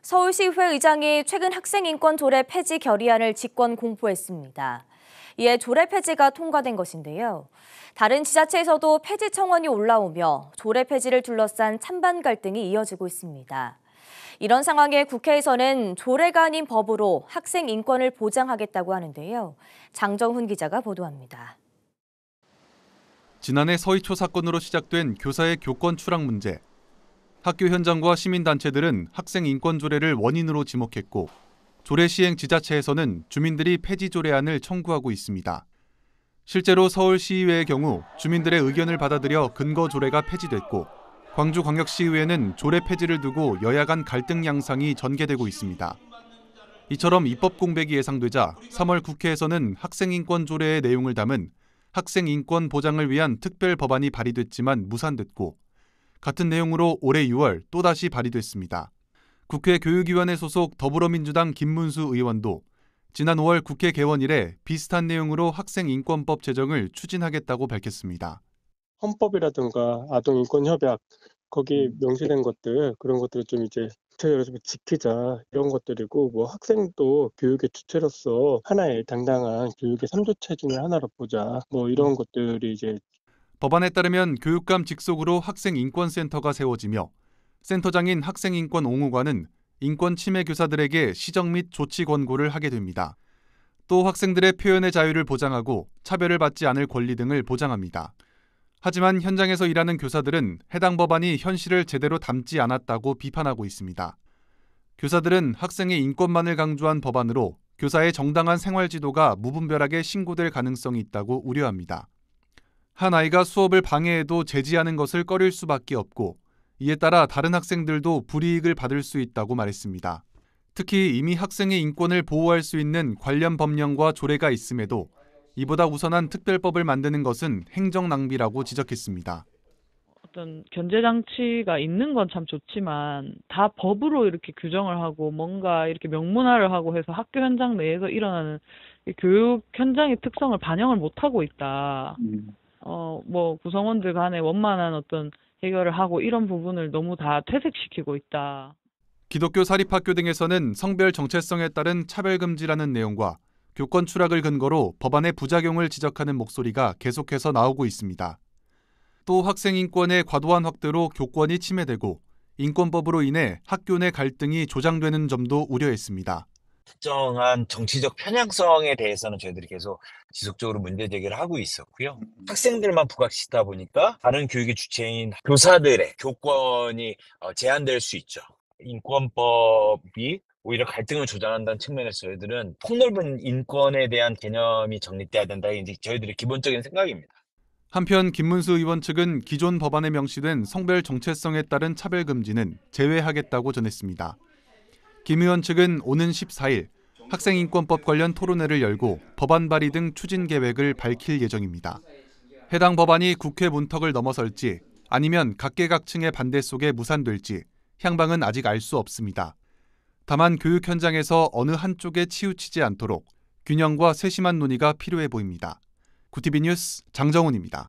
서울시의회 의장이 최근 학생인권 조례 폐지 결의안을 직권 공포했습니다. 이에 조례 폐지가 통과된 것인데요. 다른 지자체에서도 폐지 청원이 올라오며 조례 폐지를 둘러싼 찬반 갈등이 이어지고 있습니다. 이런 상황에 국회에서는 조례가 아닌 법으로 학생 인권을 보장하겠다고 하는데요. 장정훈 기자가 보도합니다. 지난해 서희초 사건으로 시작된 교사의 교권 추락 문제. 학교 현장과 시민단체들은 학생 인권 조례를 원인으로 지목했고 조례 시행 지자체에서는 주민들이 폐지 조례안을 청구하고 있습니다. 실제로 서울시의회의 경우 주민들의 의견을 받아들여 근거 조례가 폐지됐고 광주광역시의회는 조례 폐지를 두고 여야 간 갈등 양상이 전개되고 있습니다. 이처럼 입법 공백이 예상되자 3월 국회에서는 학생 인권 조례의 내용을 담은 학생 인권 보장을 위한 특별 법안이 발의됐지만 무산됐고 같은 내용으로 올해 6월 또다시 발의됐습니다. 국회 교육위원회 소속 더불어민주당 김문수 의원도 지난 5월 국회 개원 이래 비슷한 내용으로 학생인권법 제정을 추진하겠다고 밝혔습니다. 헌법이라든가 아동인권협약 거기 명시된 것들 그런 것들을 좀 이제 구체적으로 좀 지키자 이런 것들이고 뭐 학생도 교육의 주체로서 하나의 당당한 교육의 3주체 중에 하나로 보자 뭐 이런 것들이 이제 법안에 따르면 교육감 직속으로 학생인권센터가 세워지며 센터장인 학생인권 옹호관은 인권 침해 교사들에게 시정 및 조치 권고를 하게 됩니다. 또 학생들의 표현의 자유를 보장하고 차별을 받지 않을 권리 등을 보장합니다. 하지만 현장에서 일하는 교사들은 해당 법안이 현실을 제대로 담지 않았다고 비판하고 있습니다. 교사들은 학생의 인권만을 강조한 법안으로 교사의 정당한 생활 지도가 무분별하게 신고될 가능성이 있다고 우려합니다. 한 아이가 수업을 방해해도 제지하는 것을 꺼릴 수밖에 없고 이에 따라 다른 학생들도 불이익을 받을 수 있다고 말했습니다. 특히 이미 학생의 인권을 보호할 수 있는 관련 법령과 조례가 있음에도 이보다 우선한 특별법을 만드는 것은 행정 낭비라고 지적했습니다. 어떤 견제 장치가 있는 건 참 좋지만 다 법으로 이렇게 규정을 하고 뭔가 이렇게 명문화를 하고 해서 학교 현장 내에서 일어나는 교육 현장의 특성을 반영을 못하고 있다. 뭐 구성원들 간에 원만한 어떤 해결을 하고 이런 부분을 너무 다 퇴색시키고 있다. 기독교 사립학교 등에서는 성별 정체성에 따른 차별금지라는 내용과 교권 추락을 근거로 법안의 부작용을 지적하는 목소리가 계속해서 나오고 있습니다. 또 학생 인권의 과도한 확대로 교권이 침해되고 인권법으로 인해 학교 내 갈등이 조장되는 점도 우려했습니다. 특정한 정치적 편향성에 대해서는 저희들이 계속 지속적으로 문제 제기를 하고 있었고요. 학생들만 부각시키다 보니까 다른 교육의 주체인 교사들의 교권이 제한될 수 있죠. 인권법이 오히려 갈등을 조장한다는 측면에서 저희들은 폭넓은 인권에 대한 개념이 정립돼야 된다. 이제 저희들의 기본적인 생각입니다. 한편 김문수 의원 측은 기존 법안에 명시된 성별 정체성에 따른 차별금지는 제외하겠다고 전했습니다. 김 의원 측은 오는 14일 학생인권법 관련 토론회를 열고 법안 발의 등 추진 계획을 밝힐 예정입니다. 해당 법안이 국회 문턱을 넘어설지 아니면 각계각층의 반대 속에 무산될지 향방은 아직 알 수 없습니다. 다만 교육 현장에서 어느 한쪽에 치우치지 않도록 균형과 세심한 논의가 필요해 보입니다. 구티비 뉴스 장정훈입니다.